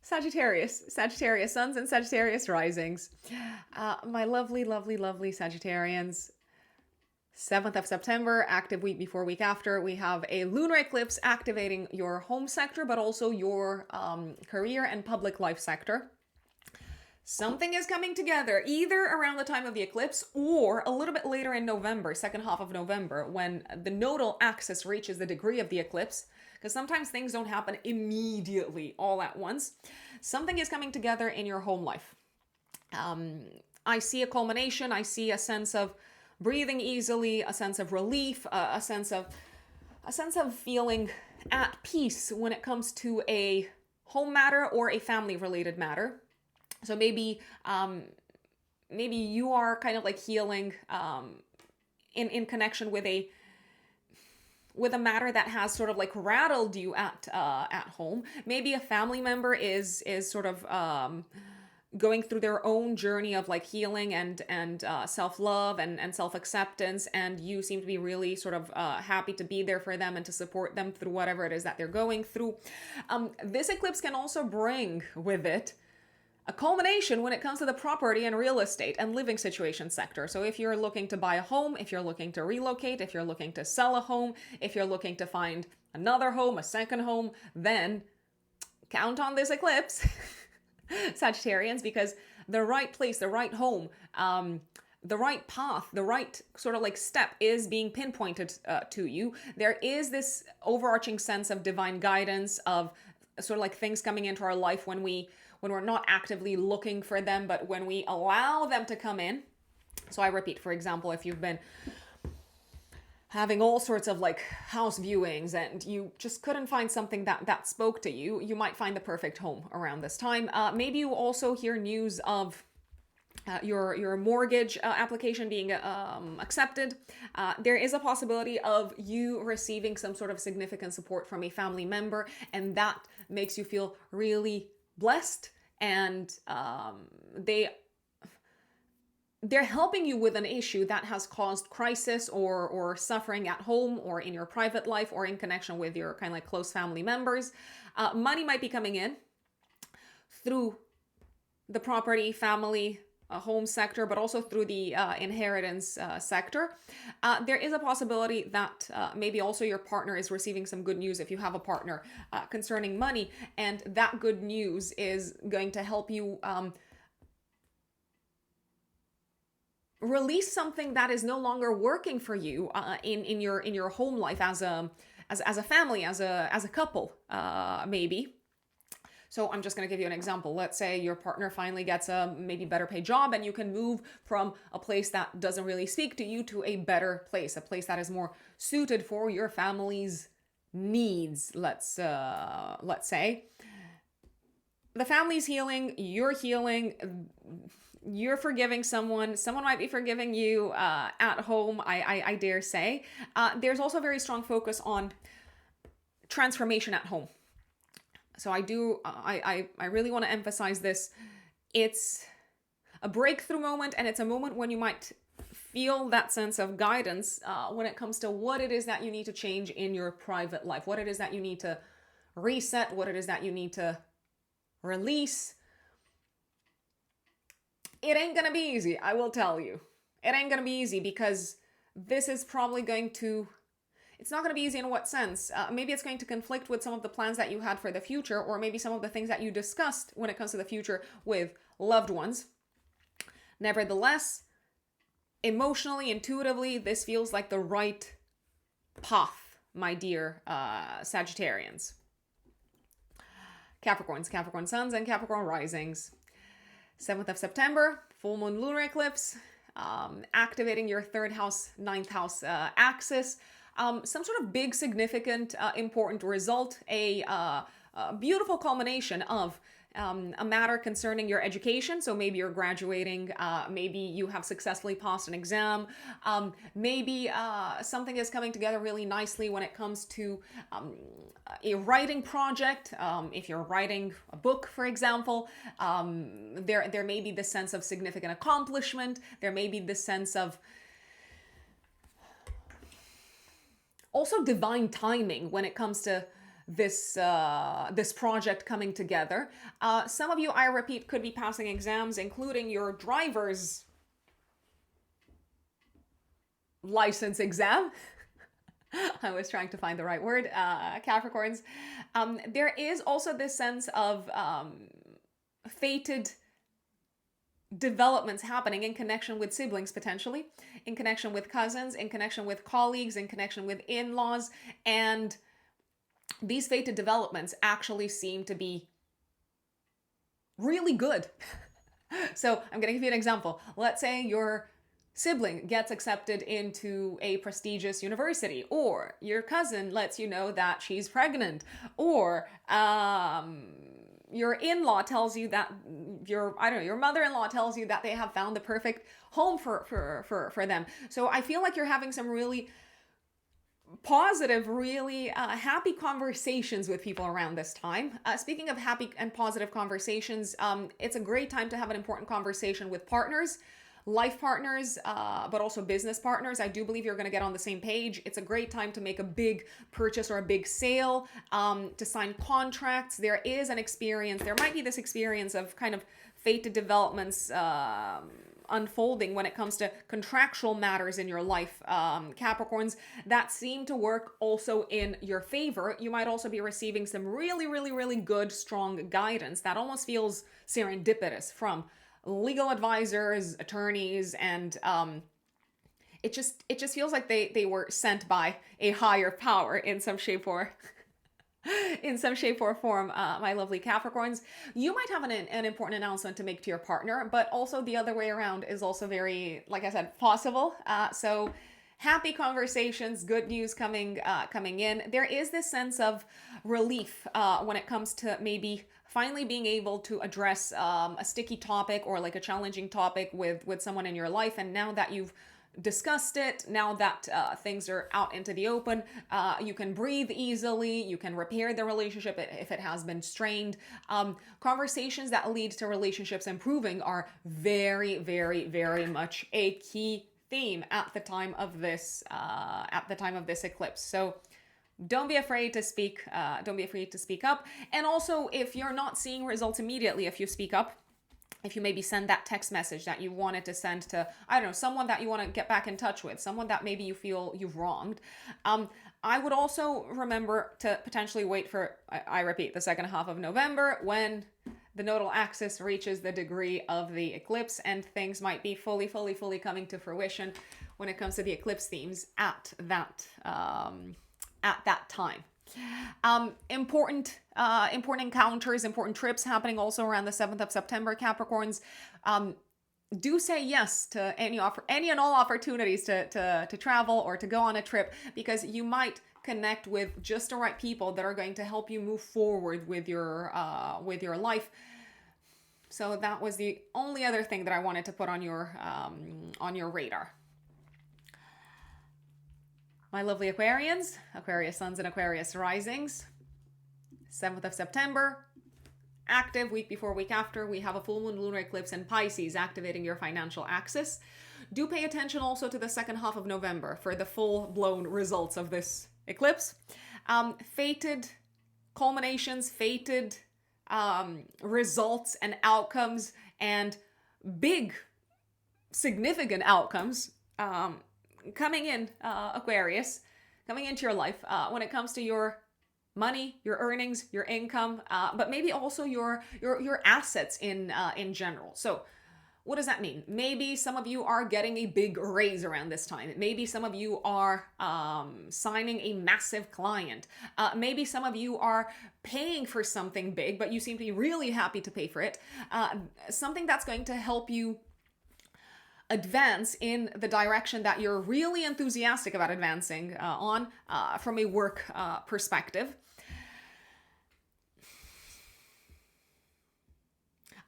Sagittarius suns and Sagittarius risings. My lovely, lovely, lovely Sagittarians. 7th of September, active week before, week after, we have a lunar eclipse activating your home sector, but also your career and public life sector. Something is coming together either around the time of the eclipse or a little bit later in November, second half of November, when the nodal axis reaches the degree of the eclipse, because sometimes things don't happen immediately all at once. Something is coming together in your home life. I see a culmination. I see a sense of breathing easily, a sense of relief, a sense of feeling at peace when it comes to a home matter or a family related matter. So maybe you are kind of like healing in connection with a matter that has sort of like rattled you at home. Maybe a family member is sort of going through their own journey of like healing and self-love and self-acceptance, and you seem to be really sort of happy to be there for them and to support them through whatever it is that they're going through. This eclipse can also bring with it a culmination when it comes to the property and real estate and living situation sector. So if you're looking to buy a home, if you're looking to relocate, if you're looking to sell a home, if you're looking to find another home, a second home, then count on this eclipse, Sagittarians, because the right place, the right home, the right path, the right sort of like step is being pinpointed to you. There is this overarching sense of divine guidance, of sort of like things coming into our life when we're not actively looking for them, but when we allow them to come in. So I repeat, for example, if you've been having all sorts of like house viewings and you just couldn't find something that spoke to you, you might find the perfect home around this time. Maybe you also hear news of your mortgage application being accepted. There is a possibility of you receiving some sort of significant support from a family member, and that makes you feel really blessed, and they're helping you with an issue that has caused crisis or suffering at home or in your private life or in connection with your kind of like close family members. Money might be coming in through the property, family, home sector, but also through the inheritance sector. There is a possibility that maybe also your partner is receiving some good news, if you have a partner, concerning money, and that good news is going to help you release something that is no longer working for you in your home life as a family, as a couple, maybe. So I'm just going to give you an example. Let's say your partner finally gets a maybe better paid job, and you can move from a place that doesn't really speak to you to a better place, a place that is more suited for your family's needs. Let's say the family's healing, you're healing. you're forgiving someone. Someone might be forgiving you at home, I dare say. There's also a very strong focus on transformation at home. So I really want to emphasize this. It's a breakthrough moment, and it's a moment when you might feel that sense of guidance when it comes to what it is that you need to change in your private life, what it is that you need to reset, what it is that you need to release. It ain't gonna be easy, I will tell you. It ain't gonna be easy, because this is probably going to, it's not going to be easy in what sense? Maybe it's going to conflict with some of the plans that you had for the future, or maybe some of the things that you discussed when it comes to the future with loved ones. Nevertheless, emotionally, intuitively, this feels like the right path, my dear Sagittarians. Capricorns, Capricorn suns, and Capricorn risings. 7th of September, full moon lunar eclipse, activating your 3rd house, 9th house axis. Some sort of big, significant, important result, a beautiful culmination of a matter concerning your education. So maybe you're graduating, maybe you have successfully passed an exam, maybe something is coming together really nicely when it comes to a writing project. If you're writing a book, for example, there may be this sense of significant accomplishment. There may be this sense of also divine timing when it comes to this this project coming together. Some of you, I repeat, could be passing exams, including your driver's license exam. I was trying to find the right word, Capricorns. There is also this sense of fated developments happening in connection with siblings, potentially, in connection with cousins, in connection with colleagues, in connection with in-laws, and these fated developments actually seem to be really good. So I'm going to give you an example. Let's say your sibling gets accepted into a prestigious university, or your cousin lets you know that she's pregnant, or your in-law tells you that your mother-in-law tells you that they have found the perfect home for them. So I feel like you're having some really positive, really happy conversations with people around this time. Speaking of happy and positive conversations, it's a great time to have an important conversation with partners, life partners, but also business partners. I do believe you're going to get on the same page. It's a great time to make a big purchase or a big sale, to sign contracts. There is an experience, there might be this experience of kind of fated developments unfolding when it comes to contractual matters in your life, Capricorns, that seem to work also in your favor. You might also be receiving some really, really, really good, strong guidance that almost feels serendipitous from legal advisors, attorneys, and it just feels like they were sent by a higher power in some shape or form, my lovely Capricorns. You might have an important announcement to make to your partner, but also the other way around is also very, like I said, possible. So happy conversations, good news coming in. There is this sense of relief when it comes to maybe finally being able to address a sticky topic or like a challenging topic with someone in your life. And now that you've discussed it, now that things are out into the open, you can breathe easily, you can repair the relationship if it has been strained. Conversations that lead to relationships improving are very, very, very much a key theme at the time of this eclipse. So don't be afraid to speak. Don't be afraid to speak up. And also, if you're not seeing results immediately, if you speak up, if you maybe send that text message that you wanted to send to, I don't know, someone that you want to get back in touch with, someone that maybe you feel you've wronged, I would also remember to potentially wait for, I repeat, the second half of November, when the nodal axis reaches the degree of the eclipse, and things might be fully coming to fruition when it comes to the eclipse themes at that time. Important encounters, important trips happening also around the 7th of September, Capricorns. Do say yes to any and all opportunities to travel or to go on a trip, because you might connect with just the right people that are going to help you move forward with your life. So that was the only other thing that I wanted to put on your radar. My lovely Aquarians, Aquarius suns and Aquarius risings, 7th of September, active week before, week after. We have a full moon lunar eclipse in Pisces activating your financial axis. Do pay attention also to the second half of November for the full-blown results of this eclipse. Fated culminations, fated results and outcomes, and big, significant outcomes coming in, Aquarius, coming into your life when it comes to your money, your earnings, your income, but maybe also your assets in general. So what does that mean? Maybe some of you are getting a big raise around this time. Maybe some of you are signing a massive client. Maybe some of you are paying for something big, but you seem to be really happy to pay for it. Something that's going to help you advance in the direction that you're really enthusiastic about advancing on from a work perspective.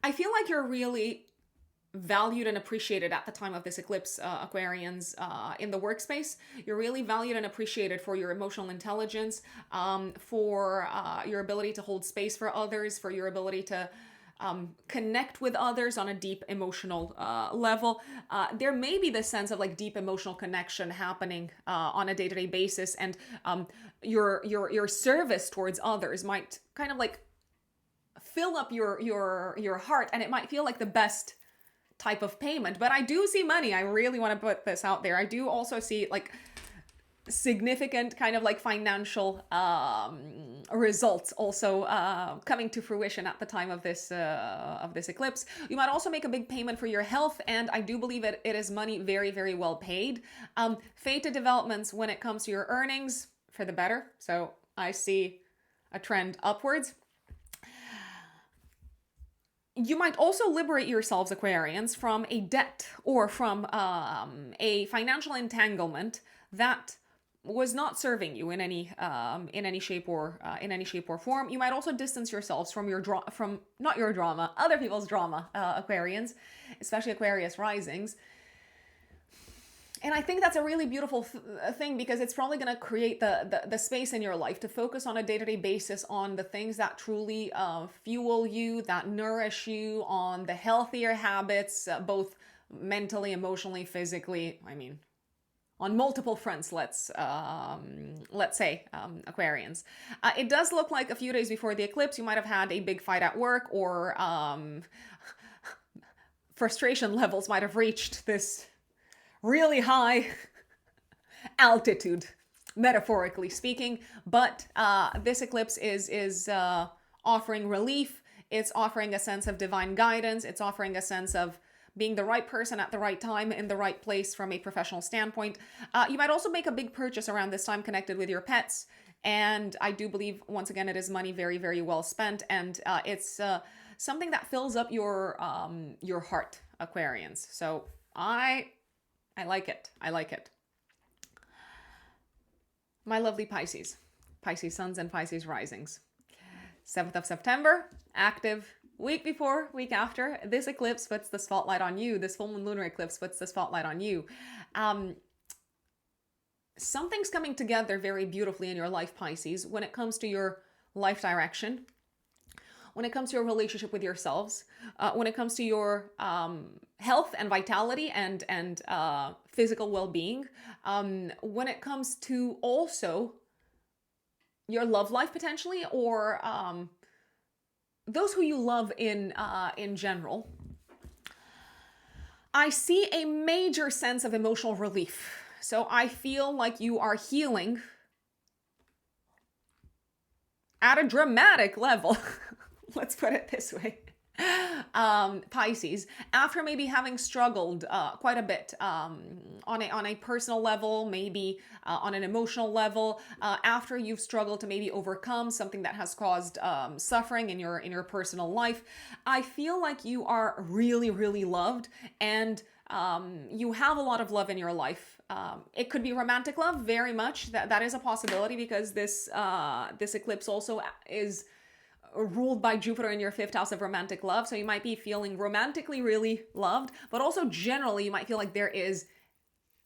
I feel like you're really valued and appreciated at the time of this eclipse, Aquarians, in the workspace. You're really valued and appreciated for your emotional intelligence, for your ability to hold space for others, for your ability to connect with others on a deep emotional level. There may be this sense of like deep emotional connection happening on a day-to-day basis, and your service towards others might kind of like fill up your heart, and it might feel like the best type of payment. But I do see money. I really want to put this out there. I do also see like significant kind of like financial results also coming to fruition at the time of this eclipse. You might also make a big payment for your health, and I do believe it is money very, very well paid. Fated developments when it comes to your earnings for the better. So I see a trend upwards. You might also liberate yourselves, Aquarians, from a debt or from a financial entanglement that was not serving you in any shape or form. You might also distance yourselves from not your drama, other people's drama, Aquarians, especially Aquarius risings. And I think that's a really beautiful thing, because it's probably going to create the space in your life to focus on a day-to-day basis on the things that truly fuel you, that nourish you, on the healthier habits, both mentally, emotionally, physically. I mean, on multiple fronts, let's say, Aquarians. It does look like a few days before the eclipse, you might have had a big fight at work, or frustration levels might have reached this really high altitude, metaphorically speaking. But this eclipse is offering relief. It's offering a sense of divine guidance. It's offering a sense of being the right person at the right time in the right place from a professional standpoint. You might also make a big purchase around this time connected with your pets. And I do believe, once again, it is money very, very well spent. And it's something that fills up your heart, Aquarians. So I like it. I like it. My lovely Pisces. Pisces suns and Pisces risings. 7th of September, active. Week before, week after, this eclipse puts the spotlight on you. This full moon lunar eclipse puts the spotlight on you. Something's coming together very beautifully in your life, Pisces, when it comes to your life direction, when it comes to your relationship with yourselves, when it comes to your health and vitality and physical well-being, when it comes to also your love life potentially, or those who you love in general. I see a major sense of emotional relief. So I feel like you are healing at a dramatic level. Let's put it this way. Pisces, after maybe having struggled quite a bit on a personal level, maybe on an emotional level, after you've struggled to maybe overcome something that has caused suffering in your personal life, I feel like you are really, really loved, and you have a lot of love in your life. It could be romantic love, very much. That is a possibility, because this eclipse also is ruled by Jupiter in your 5th house of romantic love. So you might be feeling romantically really loved, but also generally you might feel like there is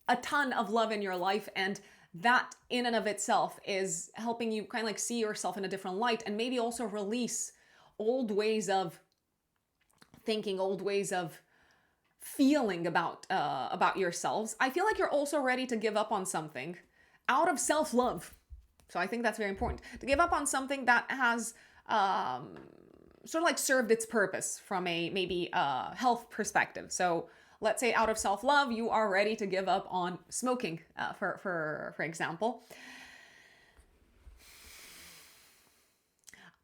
a ton of love in your life, and that in and of itself is helping you kind of like see yourself in a different light, and maybe also release old ways of thinking, old ways of feeling about yourselves. I feel like you're also ready to give up on something out of self-love. So I think that's very important, to give up on something that has sort of like served its purpose from a maybe health perspective. So let's say out of self-love, you are ready to give up on smoking, for example.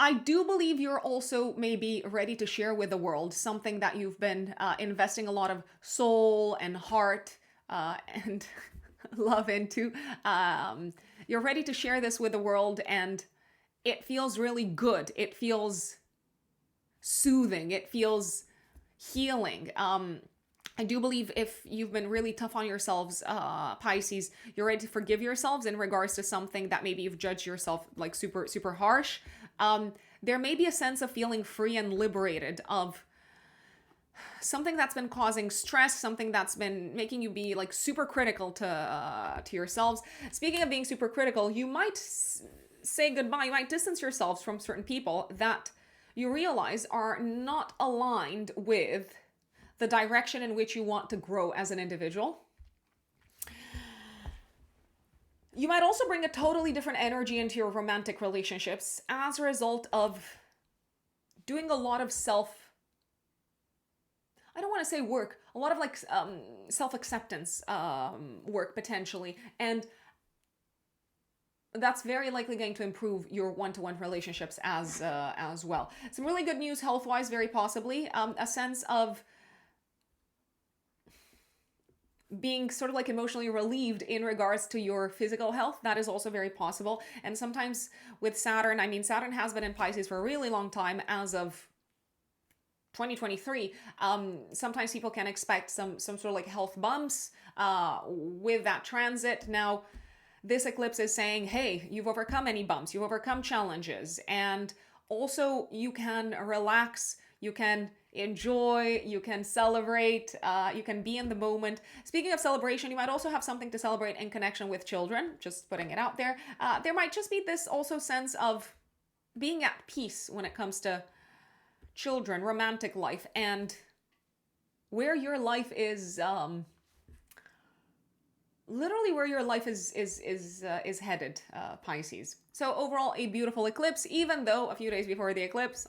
I do believe you're also maybe ready to share with the world something that you've been investing a lot of soul and heart and love into. You're ready to share this with the world, and it feels really good. It feels soothing. It feels healing. I do believe if you've been really tough on yourselves, Pisces, you're ready to forgive yourselves in regards to something that maybe you've judged yourself like super, super harsh. There may be a sense of feeling free and liberated of something that's been causing stress, something that's been making you be like super critical to yourselves. Speaking of being super critical, you might say goodbye, you might distance yourselves from certain people that you realize are not aligned with the direction in which you want to grow as an individual. You might also bring a totally different energy into your romantic relationships as a result of doing a lot of I don't want to say work, a lot of like self-acceptance work potentially. And that's very likely going to improve your one-to-one relationships as well. Some really good news health-wise, very possibly. A sense of being sort of like emotionally relieved in regards to your physical health. That is also very possible. And sometimes with Saturn, I mean, Saturn has been in Pisces for a really long time as of 2023. Sometimes people can expect some sort of like health bumps with that transit. Now, this eclipse is saying, hey, you've overcome any bumps, you've overcome challenges, and also you can relax, you can enjoy, you can celebrate, you can be in the moment. Speaking of celebration, you might also have something to celebrate in connection with children, just putting it out there. There might just be this also sense of being at peace when it comes to children, romantic life, and where your life is literally where your life is headed, Pisces. So overall, a beautiful eclipse, even though a few days before the eclipse,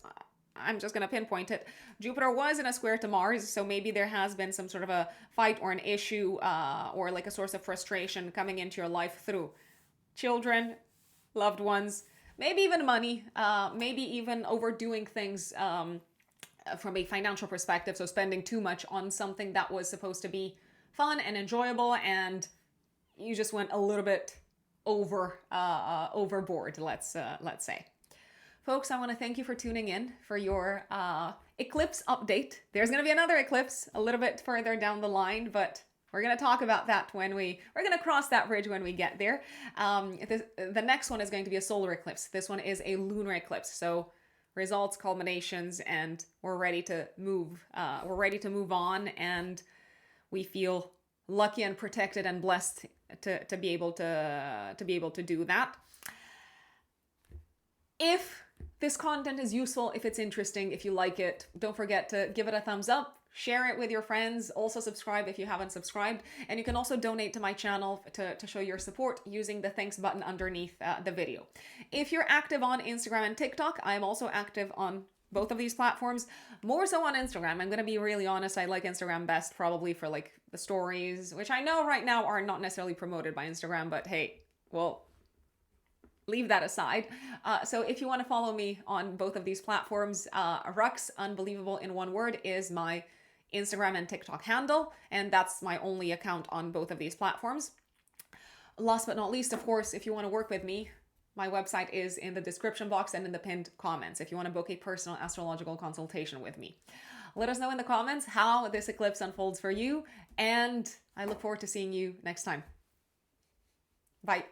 I'm just going to pinpoint it, Jupiter was in a square to Mars, so maybe there has been some sort of a fight or an issue or like a source of frustration coming into your life through children, loved ones, maybe even money, maybe even overdoing things from a financial perspective, so spending too much on something that was supposed to be fun and enjoyable, and you just went a little bit overboard, let's say. Folks, I want to thank you for tuning in for your eclipse update. There's going to be another eclipse a little bit further down the line, but we're going to talk about that when we're going to cross that bridge when we get there. The next one is going to be a solar eclipse. This one is a lunar eclipse. So results, culminations, and we're ready to move. We're ready to move on, and we feel lucky and protected and blessed to be able to do that. If this content is useful, if it's interesting, if you like it, don't forget to give it a thumbs up, share it with your friends, also subscribe if you haven't subscribed, and you can also donate to my channel to show your support using the thanks button underneath the video. If you're active on Instagram and TikTok, I'm also active on both of these platforms, more so on Instagram. I'm going to be really honest, I like Instagram best probably for like the stories, which I know right now are not necessarily promoted by Instagram, but hey, well, leave that aside. So if you want to follow me on both of these platforms, Rux Unbelievable in one word is my Instagram and TikTok handle, and that's my only account on both of these platforms. Last but not least, of course, if you want to work with me, my website is in the description box and in the pinned comments if you want to book a personal astrological consultation with me. Let us know in the comments how this eclipse unfolds for you, and I look forward to seeing you next time. Bye.